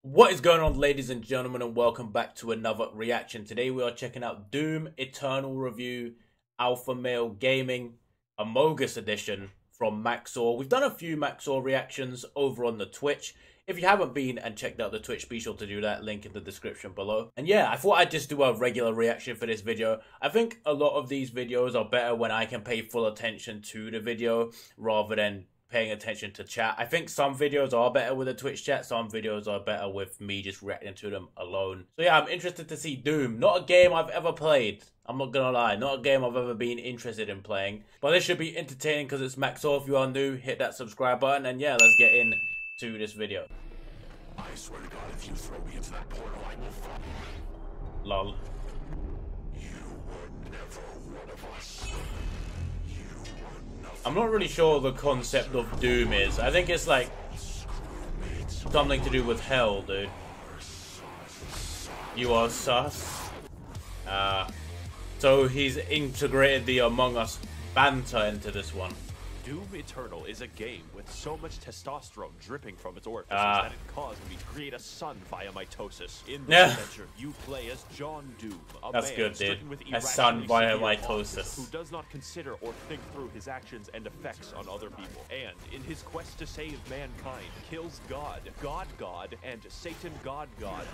What is going on, ladies and gentlemen, and welcome back to another reaction. Today we are checking out Doom Eternal Review Alpha Male Gaming Amogus Edition from Maxors. We've done a few Maxors reactions over on the Twitch. If you haven't been and checked out the Twitch, be sure to do that. Link in the description below. And yeah, I thought I'd just do a regular reaction for this video. I think a lot of these videos are better when I can pay full attention to the video rather than paying attention to chat. I think some videos are better with a Twitch chat, some videos are better with me just reacting to them alone. So yeah, I'm interested to see Doom. Not a game I've ever played, I'm not gonna lie, not a game I've ever been interested in playing. But this should be entertaining because it's Maxors. If you are new, hit that subscribe button, and yeah, let's get into this video. I swear to God, if you throw me into that portal, I will fall. Lol. You were never one of us. I'm not really sure the concept of Doom is. I think it's like something to do with hell, dude. You are sus. So he's integrated the Among Us banter into this one. Doom Eternal is a game with so much testosterone dripping from its orifices that it caused me to create a son via mitosis. In this adventure, you play as John Doom, a man stricken with a son via irrationally mitosis, who does not consider or think through his actions and effects on other people. And in his quest to save mankind, kills God, God, and Satan God,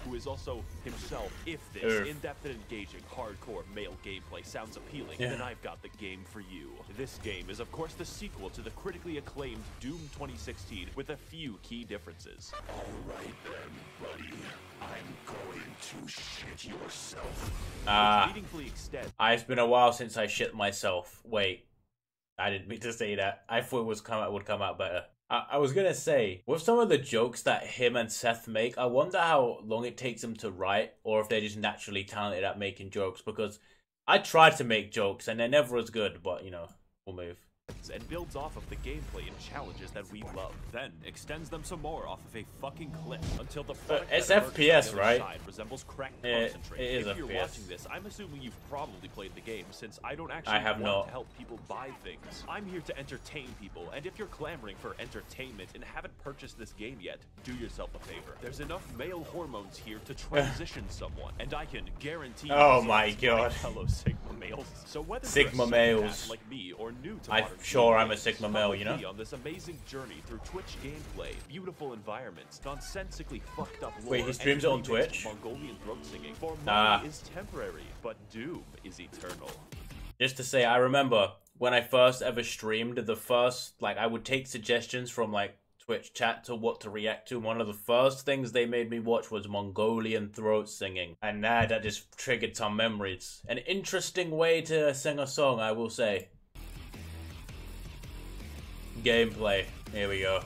who is also himself. If this in-depth and engaging hardcore male gameplay sounds appealing, then I've got the game for you. This game is of course the sequel to the critically acclaimed Doom 2016 with a few key differences. Alright then, buddy. I'm going to shit yourself. Meaningfully extend. It's been a while since I shit myself. Wait, I didn't mean to say that. I thought it would come out better. I was gonna say, with some of the jokes that him and Seth make, I wonder how long it takes them to write, or if they're just naturally talented at making jokes, because I tried to make jokes and they're never as good, but you know, we'll move. And builds off of the gameplay and challenges that we love, then extends them some more off of a fucking cliff until the product it's FPS, right? Resembles cracked It concentrate. is if you're FPS. watching this, I'm assuming you've probably played the game, since I don't actually have want not. to help people buy things. I'm here to entertain people, and if you're clamoring for entertainment and haven't purchased this game yet, do yourself a favor. There's enough male hormones here to transition someone, and I can guarantee. Oh my God. Fellow Sigma males. So whether Sigma you're a males like me or new to I'm modern sure I'm a games, Sigma male, you know? on this amazing journey through Twitch gameplay, beautiful environments, nonsensically fucked up lore. Wait, he streams it on and Twitch? Mongolian throat singing. For money is temporary, but Doom is eternal. Just to say, I remember when I first ever streamed, I would take suggestions from like Twitch chat to what to react to. One of the first things they made me watch was Mongolian throat singing, and that just triggered some memories. An interesting way to sing a song, I will say. Gameplay. Here we go.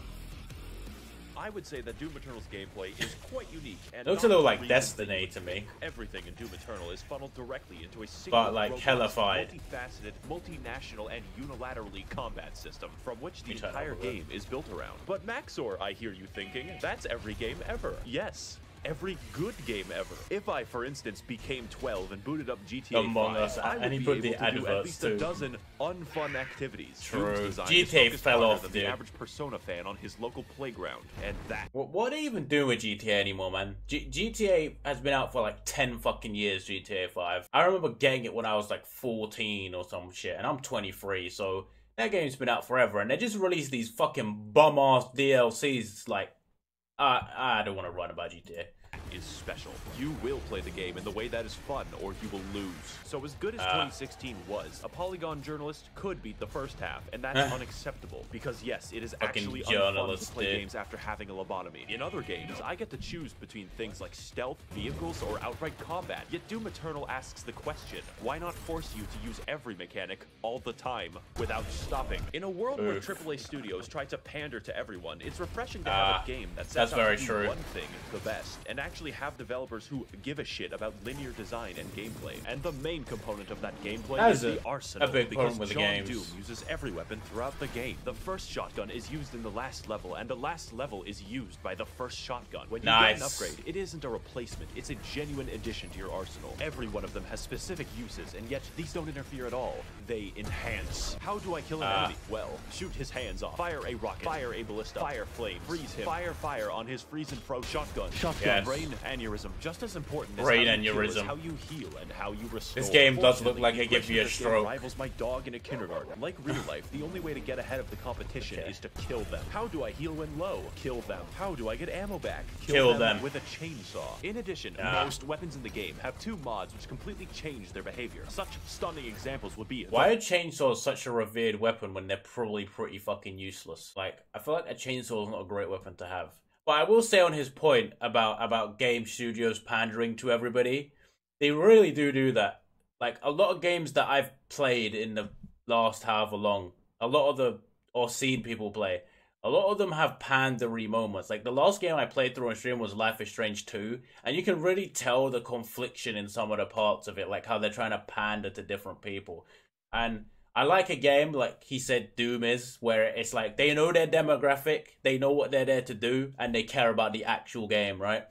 I would say that Doom Eternal's gameplay is quite unique. And Looks a little like Destiny to me. Everything in Doom Eternal is funneled directly into a single, but like hellified, multifaceted, multinational, and unilaterally combat system from which the entire game is built around. But Maxor, I hear you thinking, that's every game ever. Yes. Every good game ever. If I, for instance, became 12 and booted up GTA 5, I would be able to do at least a dozen unfun activities. True. GTA fell off, dude. The average Persona fan on his local playground, and that. What do they even do with GTA anymore, man? GTA has been out for like 10 fucking years. GTA 5. I remember getting it when I was like 14 or some shit, and I'm 23, so that game's been out forever. And they just released these fucking bum ass DLCs. Like, I don't want to run about GTA. Is special. You will play the game in the way that is fun, or you will lose. So as good as 2016 was, a Polygon journalist could beat the first half, and that's unacceptable, because yes, it is actually unfun to play games after having a lobotomy. In other games, I get to choose between things like stealth, vehicles, or outright combat, yet Doom Eternal asks the question, why not force you to use every mechanic all the time without stopping? In a world where AAA studios try to pander to everyone, it's refreshing to have a game that sets out to do one thing the best, and actually have developers who give a shit about linear design and gameplay. And the main component of that gameplay is the arsenal, because John Doom uses every weapon throughout the game. The first shotgun is used in the last level, and the last level is used by the first shotgun. When you get an upgrade, it isn't a replacement, it's a genuine addition to your arsenal. Every one of them has specific uses, and yet these don't interfere at all. They enhance. How do I kill an enemy? Well, shoot his hands off, fire a rocket, fire a ballista, fire flame, freeze him, fire on his Freeze and Pro shotgun. Yes. Brain aneurysm, just as important as Brain how you kill is aneurysm. how you heal and how you restore. This game does look like it gives you a This game stroke. rivals my dog in a kindergarten. Like real life, the only way to get ahead of the competition is to kill them. How do I heal when low? Kill them. How do I get ammo back? Kill them. with a chainsaw. In addition, most weapons in the game have 2 mods which completely change their behavior. Such stunning examples would be... Why are chainsaws such a revered weapon when they're probably pretty fucking useless? Like, I feel like a chainsaw is not a great weapon to have. But I will say on his point about game studios pandering to everybody, they really do that. Like, a lot of games that I've played in the last however long, or seen people play, a lot of them have pandery moments. Like, the last game I played through on stream was Life is Strange 2, and you can really tell the confliction in some of the parts of it, like how they're trying to pander to different people. And I like a game, like he said Doom is, where it's like, they know their demographic, they know what they're there to do, and they care about the actual game, right?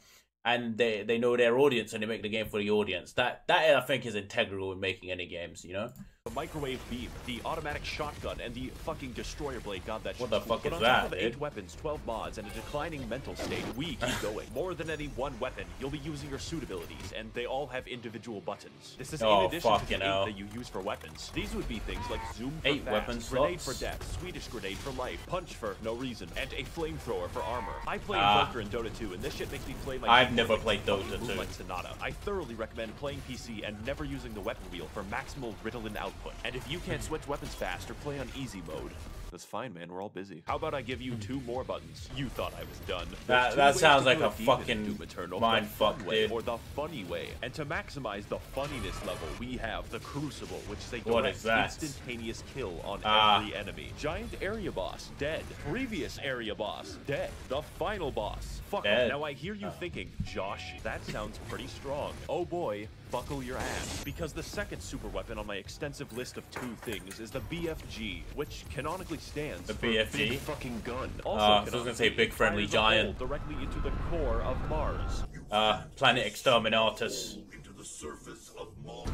And they know their audience, and they make the game for the audience. That I think is integral in making any games, you know? The microwave beam, the automatic shotgun, and the fucking destroyer blade. God, that shit's What the cool. fuck But is on that, top of dude? 8 weapons, 12 mods, and a declining mental state, we keep going. More than any one weapon, you'll be using your suit abilities, and they all have individual buttons. This is in addition to the 8 that you use for weapons. These would be things like zoom for 8 fast, weapon grenade slots? for death, Swedish grenade for life, punch for no reason, and a flamethrower for armor. I play Invoker in Dota 2, and this shit makes me play my I've keyboard never like played Dota 2. Like Sonata. I thoroughly recommend playing PC and never using the weapon wheel for maximal Ritalin output. And if you can't switch weapons fast or play on easy mode, that's fine, man. We're all busy. How about I give you 2 more buttons? You thought I was done. That sounds like a fucking mind fuck, way dude. or the funny way. And to maximize the funniness level, we have the Crucible, which is a What direct is that? instantaneous kill on every enemy. Giant area boss, dead. Previous area boss, dead. The final boss, fuck off. Now I hear you thinking, Josh, that sounds pretty strong. Oh boy, buckle your ass. Because the second super weapon on my extensive list of 2 things is the BFG, which canonically stands The for BFG? Big Fucking Gun. I was gonna say Big Friendly Giant. Directly into the core of Mars. Planet Exterminatus. Into the surface of Mars.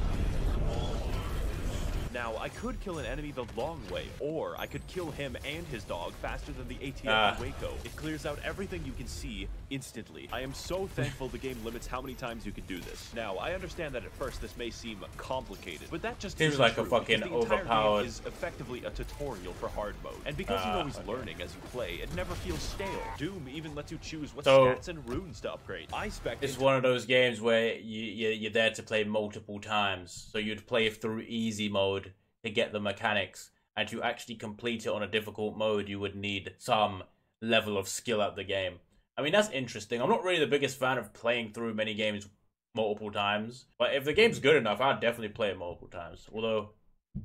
Now, I could kill an enemy the long way, or I could kill him and his dog faster than the ATF in Waco. It clears out everything you can see instantly. I am so thankful the game limits how many times you can do this. Now, I understand that at first this may seem complicated, but that just Seems isn't like a true, fucking because the entire overpowered- game is effectively a tutorial for hard mode. And because you're always learning as you play, it never feels stale. Doom even lets you choose what stats and runes to upgrade. I spec It's one of those games where you're there to play multiple times. So you'd play through easy mode to get the mechanics. And to actually complete it on a difficult mode, you would need some level of skill at the game. I mean, that's interesting. I'm not really the biggest fan of playing through many games multiple times. But if the game's good enough, I'd definitely play it multiple times. Although,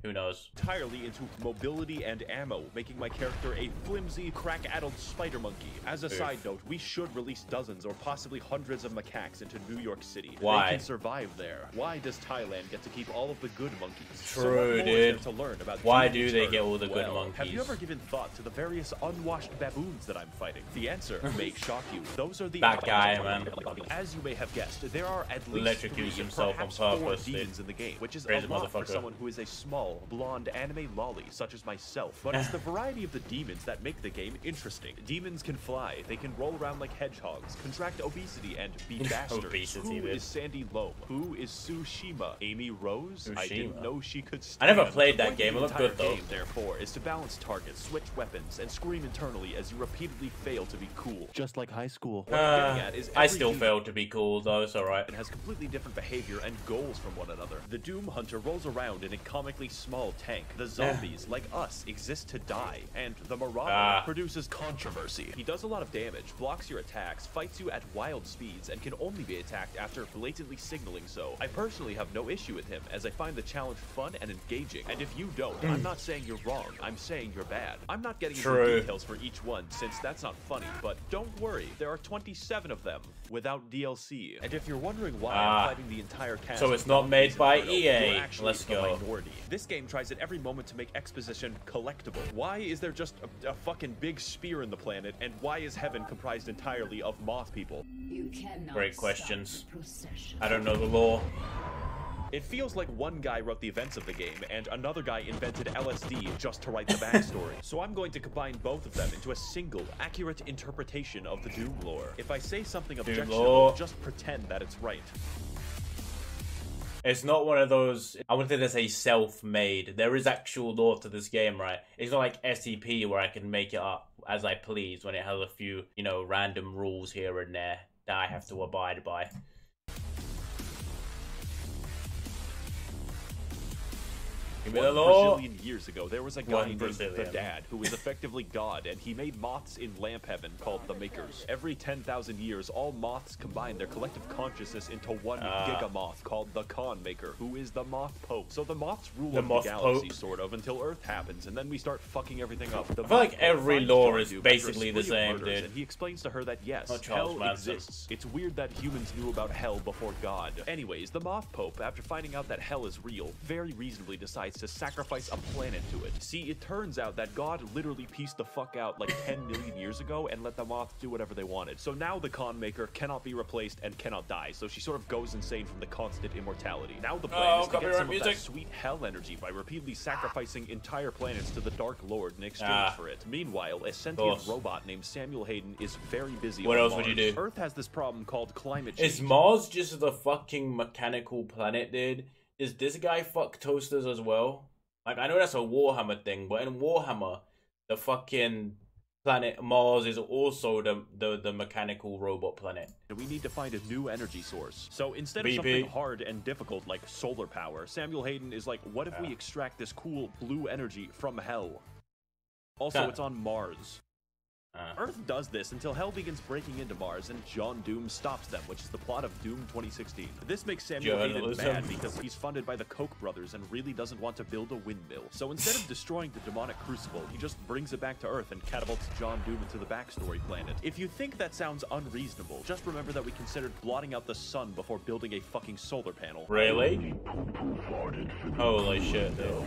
who knows? Entirely into mobility and ammo, making my character a flimsy, crack-addled spider monkey. As a side note, we should release dozens or possibly hundreds of macaques into New York City. Why? They can survive there. Why does Thailand get to keep all of the good monkeys? True, so what more dude. is there to learn about Why Doom do they Eternal? get all the good Well, monkeys? Have you ever given thought to the various unwashed baboons that I'm fighting? The answer may shock you. Those are the That guy, man. As you may have guessed, there are at least Electrocutes 3, himself on perhaps 4 purpose, dude. demons in the game, which is Crazy a lot for motherfucker. someone who is a small, blonde anime lolly such as myself. But it's the variety of the demons that make the game interesting. Demons can fly, they can roll around like hedgehogs, contract obesity, and be bastards. Obesity, Who dude. is Sandy Loam? Who is Tsushima? Amy Rose? I didn't Tsushima. know she could I never stand. played The that point game. of It the looked good, entire though. game, therefore, is to balance targets, switch weapons, and scream internally as you repeatedly fail to be cool. Just like high school. What I'm getting at is I every still demon failed to be cool, though. It's alright. and has completely different behavior and goals from one another. The Doom Hunter rolls around in a comically small tank. The zombies, like us, exist to die. And the Marauder produces controversy. He does a lot of damage, blocks your attacks, fights you at wild speeds, and can only be attacked after blatantly signaling so. I personally have no issue with him, as I find the challenge fun and engaging. And if you don't, I'm not saying you're wrong, I'm saying you're bad. I'm not getting into True. details for each one, since that's not funny, but don't worry, there are 27 of them without DLC. And if you're wondering why I'm fighting the entire cast, So it's of not made zombies by in Inferno, EA. you're actually Let's the go. minority. This game tries at every moment to make exposition collectible. Why is there just a fucking big spear in the planet, and why is heaven comprised entirely of moth people? You cannot Great stop questions. the procession. I don't know the law. It feels like one guy wrote the events of the game, and another guy invented LSD just to write the backstory. So I'm going to combine both of them into a single, accurate interpretation of the Doom lore. If I say something objectionable, just pretend that it's right. It's not one of those, I wanted to say self-made. There is actual lore to this game, right? It's not like SCP where I can make it up as I please when it has a few, you know, random rules here and there that I have to abide by. Give me the lore. Brazilian years ago, there was a guy named the Dad who was effectively God, and he made moths in lamp heaven called the Makers. Every 10,000 years, all moths combine their collective consciousness into one gigamoth called the Khan Maker, who is the Moth Pope. So the moths rule the galaxy, sort of, until Earth happens, and then we start fucking everything up. I feel like every lore is basically the same, dude. And he explains to her that yes, hell exists. It's weird that humans knew about hell before God. Anyways, the Moth Pope, after finding out that hell is real, very reasonably decides to sacrifice a planet to it. See, it turns out that God literally pieced the fuck out like 10 million years ago and let the moths do whatever they wanted. So now the Khan Maker cannot be replaced and cannot die, so she sort of goes insane from the constant immortality. Now the plan is to get some of that sweet hell energy by repeatedly sacrificing entire planets to the Dark Lord in exchange for it. Meanwhile, a sentient robot named Samuel Hayden is very busy on Mars. Would you do? Earth has this problem called climate change. Is Mars just the fucking mechanical planet, dude? Is this guy fuck toasters as well? Like, I know that's a Warhammer thing, but in Warhammer, the fucking planet Mars is also the mechanical robot planet. We need to find a new energy source. So instead of something hard and difficult like solar power, Samuel Hayden is like, what if we extract this cool blue energy from hell? Also, it's on Mars. Earth does this until hell begins breaking into Mars and John Doom stops them, which is the plot of Doom 2016. This makes Samuel Hayden mad because he's funded by the Koch brothers and really doesn't want to build a windmill. So instead of destroying the demonic crucible, he just brings it back to Earth and catapults John Doom into the backstory planet. If you think that sounds unreasonable, just remember that we considered blotting out the sun before building a fucking solar panel. Really? Holy shit, dude.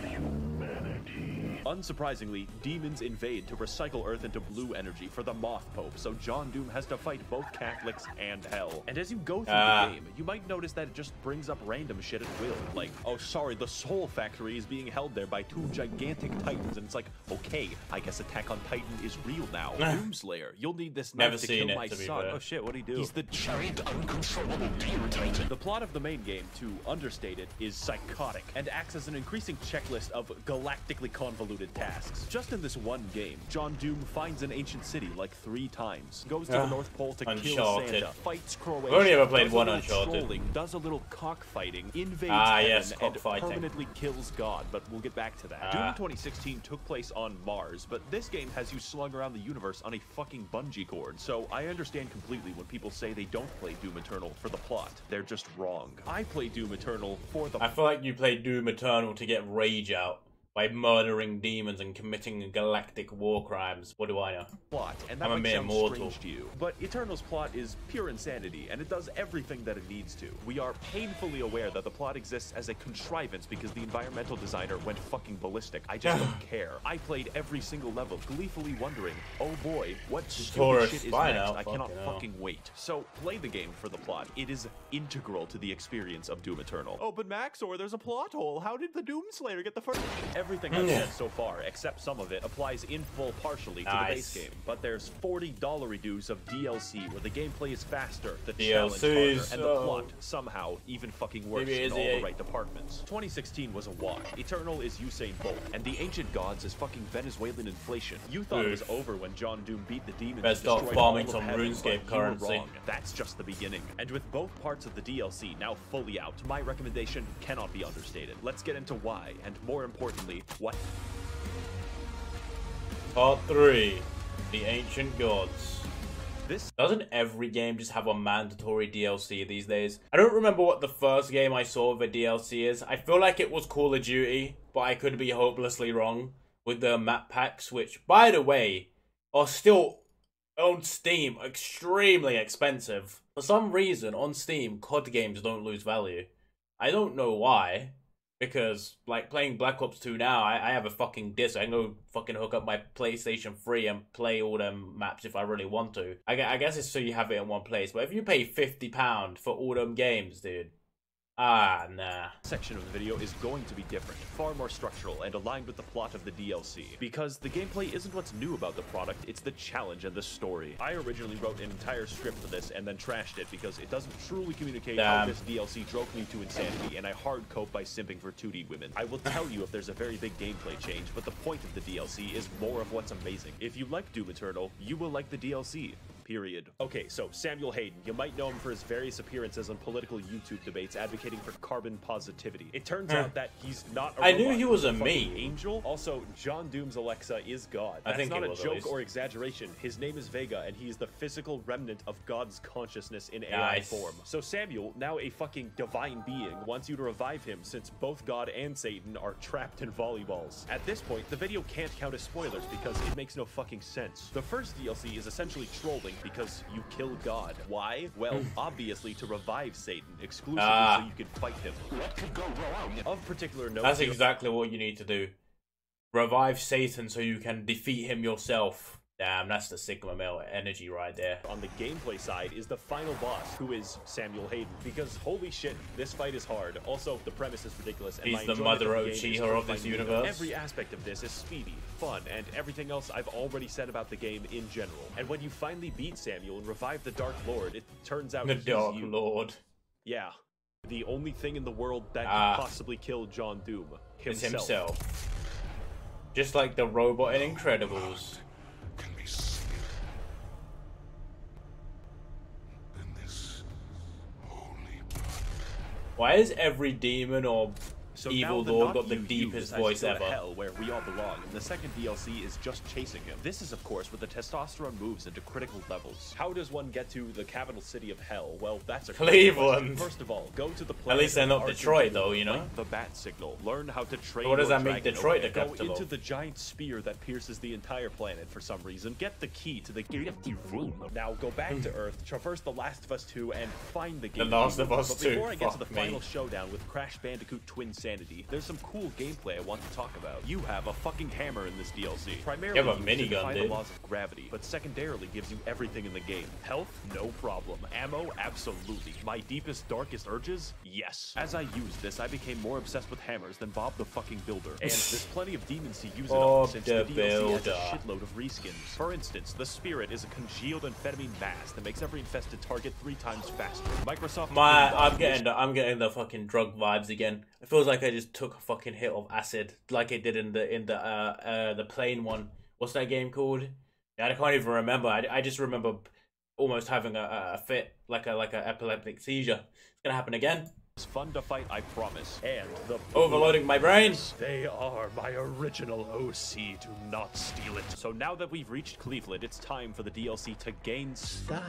Unsurprisingly, demons invade to recycle Earth into blue energy for the Moth Pope, so John Doom has to fight both Catholics and hell. And as you go through the game, you might notice that it just brings up random shit at will. Like, oh sorry, the Soul Factory is being held there by two gigantic titans, and it's like, okay, I guess Attack on Titan is real now. Doomslayer, you'll need this knife to kill my son. Oh shit, what'd he do? He's the giant uncontrollable demon titan. The plot of the main game, to understate it, is psychotic, and acts as an increasing checklist of galactically convoluted tasks. Just in this one game, John Doom finds an ancient city like 3 times, goes to the North Pole to kill Santa, fights Croatia, I've only ever played one Uncharted. Does a little cockfighting, invades heaven, and cockfighting. permanently kills God, but we'll get back to that. Doom 2016 took place on Mars, but this game has you slung around the universe on a fucking bungee cord, so I understand completely when people say they don't play Doom Eternal for the plot. They're just wrong. I play Doom Eternal for the... I feel like you play Doom Eternal to get rage out by murdering demons and committing galactic war crimes. What do I know? Plot, and that might sound strange to you, but Eternal's plot is pure insanity, and it does everything that it needs to. We are painfully aware that the plot exists as a contrivance because the environmental designer went fucking ballistic. I just don't care. I played every single level, gleefully wondering, oh boy, what stupid shit is next? I cannot fucking wait. So play the game for the plot. It is integral to the experience of Doom Eternal. Oh, but Maxor, there's a plot hole. How did the Doomslayer get the first? Everything I've said so far, except some of it, applies in full partially to the base game. But there's $40 dues of DLC where the gameplay is faster, the challenge harder, and the plot somehow even fucking worse in all the right departments. 2016 was a wash. Eternal is Usain Bolt, and the Ancient Gods is fucking Venezuelan inflation. You thought it was over when John Doom beat the demons and destroyed farming all of some RuneScape currency. That's just the beginning. And with both parts of the DLC now fully out, my recommendation cannot be understated. Let's get into why, and more importantly, what? Part 3. The Ancient Gods. This doesn't every game just have a mandatory DLC these days? I don't remember what the first game I saw with a DLC is. I feel like it was Call of Duty, but I could be hopelessly wrong with the map packs, which, by the way, are still on Steam extremely expensive. For some reason, on Steam, COD games don't lose value. I don't know why. Because, like, playing Black Ops 2 now, I have a fucking disc. I can go fucking hook up my PlayStation 3 and play all them maps if I really want to. I guess it's so you have it in one place. But if you pay £50 for all them games, dude, Ah, nah. Section of the video is going to be different, far more structural and aligned with the plot of the DLC. Because the gameplay isn't what's new about the product, it's the challenge and the story. I originally wrote an entire script for this and then trashed it because it doesn't truly communicate how this DLC drove me to insanity, and I hard cope by simping for 2D women. I will tell you if there's a very big gameplay change, but the point of the DLC is more of what's amazing. If you like Doom Eternal, you will like the DLC. Period. Okay, so Samuel Hayden. You might know him for his various appearances on political YouTube debates advocating for carbon positivity. It turns out that he's not a I knew robot. he was a He's meme. fucking angel. Also, John Doom's Alexa is God. That's I think not it a was, at joke least. or exaggeration. His name is Vega, and he is the physical remnant of God's consciousness in AI form. So Samuel, now a fucking divine being, wants you to revive him since both God and Satan are trapped in volleyballs. At this point, the video can't count as spoilers because it makes no fucking sense. The first DLC is essentially trolling because you kill God. Why? Well, obviously to revive Satan exclusively so you can fight him. What could go wrong? Of particular note, That's exactly what you need to do. Revive Satan so you can defeat him yourself. Damn, that's the Sigma male energy right there. on the gameplay side is the final boss, who is Samuel Hayden. Because holy shit, this fight is hard. Also, the premise is ridiculous. And He's my the enjoyment mother of the of game is Uchiha of this finding universe. Every aspect of this is speedy, fun, and everything else I've already said about the game in general. And when you finally beat Samuel and revive the Dark Lord, it turns out The he's Dark you. Lord. Yeah. The only thing in the world that Ah. could possibly kill John Doom. It's himself. Just like the robot in Incredibles. Can be sealed. In this holy blood. Why is every demon or So evil now the lord not got the you deepest decides voice to go to ever? Hell, where we all belong. And the second DLC is just chasing him. This is, of course, where the testosterone moves into critical levels. How does one get to the capital city of Hell? Well, that's a great Cleveland. question. First of all, go to the At planet least they're of not Argent Detroit, Blue, though, you know? like the bat signal. Learn how to train. what does your that make dragon, Detroit the Go capital into of? the giant spear that pierces the entire planet for some reason. Get the key to the gifty room. Now go back to Earth, traverse The Last of Us 2, and find the game. Last of Us But 2, before I get to the fuck me. final showdown with Crash Bandicoot Twin Sanity, there's some cool gameplay I want to talk about. You have a fucking hammer in this DLC. Primarily You have a used to minigun, defy the dude. laws of gravity, but secondarily gives you everything in the game. Health? No problem. Ammo? Absolutely. My deepest, darkest urges? Yes. As I used this, I became more obsessed with hammers than Bob the fucking Builder. And there's plenty of demons to use it Bob on, since the the DLC has a Builder. shitload of reskins. For instance, the Spirit is a congealed amphetamine mass that makes every infested target 3 times faster. Microsoft... I'm getting the fucking drug vibes again. It feels like I just took a fucking hit of acid, like it did in the plane one. What's that game called? Yeah, I can't even remember. I just remember almost having a fit, like a epileptic seizure. It's gonna happen again. It's fun to fight, I promise. And the... Overloading my brain. They are my original OC. Do not steal it. So now that we've reached Cleveland, it's time for the DLC to gain style.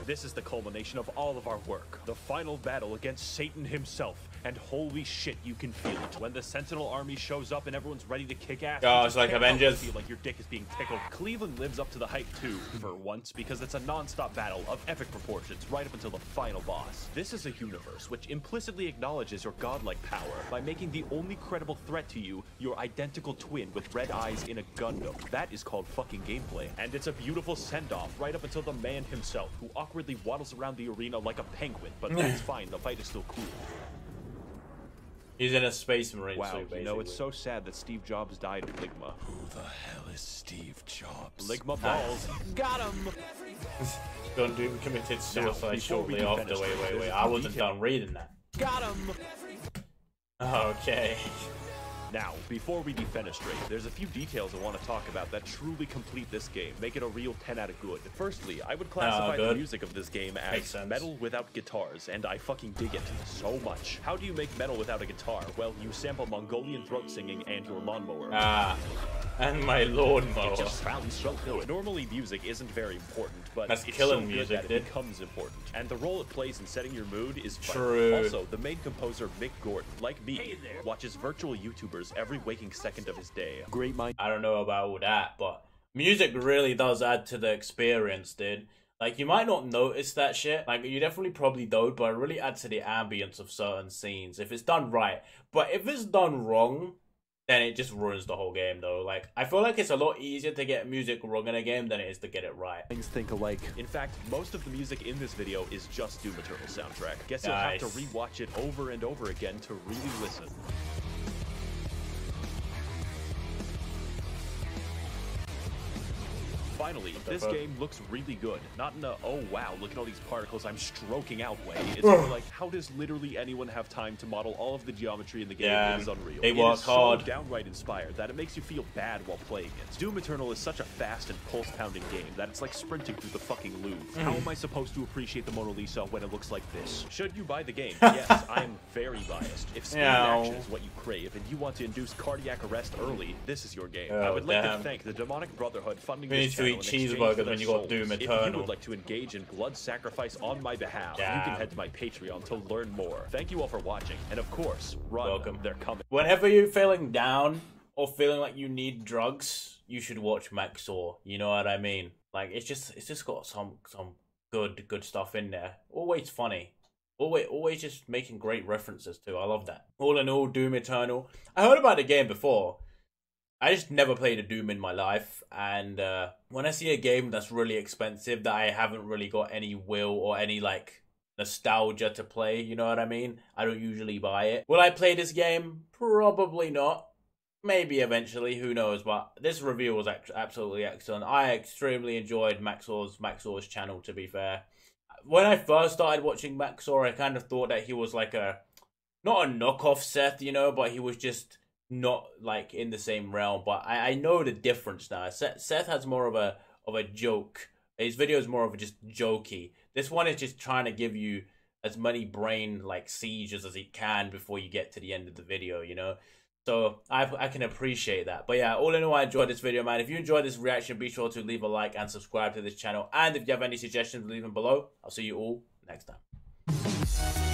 This is the culmination of all of our work. The final battle against Satan himself. And holy shit, you can feel it. When the Sentinel army shows up and everyone's ready to kick ass, Oh, you it's just like can't help but Avengers. feel like your dick is being tickled. Cleveland lives up to the hype too, for once, because it's a non-stop battle of epic proportions right up until the final boss. This is a universe which implicitly acknowledges your godlike power by making the only credible threat to you your identical twin with red eyes in a Gundam. That is called fucking gameplay. And it's a beautiful send-off right up until the man himself, who awkwardly waddles around the arena like a penguin, but it's fine, the fight is still cool. He's in a space marine Wow, suit, you know, it's basically. so sad that Steve Jobs died of Ligma. Who the hell is Steve Jobs? Ligma balls. Got him! John Doom committed suicide before we shortly do after. finish, Wait. there's a I few wasn't details. done reading that. Got him! Okay. Now, before we defenestrate, there's a few details I want to talk about that truly complete this game, make it a real 10 out of good. Firstly, I would classify the good. music of this game Makes as sense. metal without guitars, and I fucking dig it so much. How do you make metal without a guitar? Well, you sample Mongolian throat singing and your lawnmower. And my lawnmower. It just sounds so good. Normally, music isn't very important, but That's it's killing so good music, that dude. it becomes important. And the role it plays in setting your mood is vital. True. Also, the main composer, Mick Gordon, like me, watches virtual YouTubers every waking second of his day. Great mind. I don't know about all that, but music really does add to the experience, dude. Like, you might not notice that shit. Like, you definitely probably don't, but it really adds to the ambience of certain scenes if it's done right. But if it's done wrong, then it just ruins the whole game, though. Like, I feel like it's a lot easier to get music wrong in a game than it is to get it right. Things think alike. In fact, most of the music in this video is just Doom Eternal's soundtrack. Guess you'll have to rewatch it over and over again to really listen. Finally, this game looks really good. Not in a, oh wow, look at all these particles I'm stroking out way. It's more like, how does literally anyone have time to model all of the geometry in the game? It is unreal. They work hard. So downright inspired that it makes you feel bad while playing it. Doom Eternal is such a fast and pulse-pounding game that it's like sprinting through the fucking Louvre. How am I supposed to appreciate the Mona Lisa when it looks like this? Should you buy the game? Yes, I am very biased. If speed and action is what you crave and you want to induce cardiac arrest early, this is your game. I would like to thank the Demonic Brotherhood funding this channel. Cheeseburgers when you got Doom Eternal. If you would like to engage in blood sacrifice on my behalf, you can head to my Patreon to learn more. Thank you all for watching, and of course, run. Welcome. They're coming. Whenever you're feeling down or feeling like you need drugs, you should watch Maxors. You know what I mean? Like, it's just got some good stuff in there. Always funny. Always just making great references to. I love that. All in all, Doom Eternal. I heard about the game before. I just never played a Doom in my life, and when I see a game that's really expensive that I haven't really got any will or any, like, nostalgia to play, you know what I mean? I don't usually buy it. Will I play this game? Probably not. Maybe eventually, who knows, but this review was absolutely excellent. I extremely enjoyed Maxors' channel, to be fair. When I first started watching Maxor, I kind of thought that he was like not a knockoff Seth, you know, but he was just not like in the same realm. But I know the difference now. Seth has more of a joke. His video is more of a just jokey. This one is just trying to give you as many brain like seizures as he can before you get to the end of the video, you know. So I can appreciate that. But yeah, all in all, I enjoyed this video, man. If you enjoyed this reaction, be sure to leave a like and subscribe to this channel. And if you have any suggestions, leave them below. I'll see you all next time.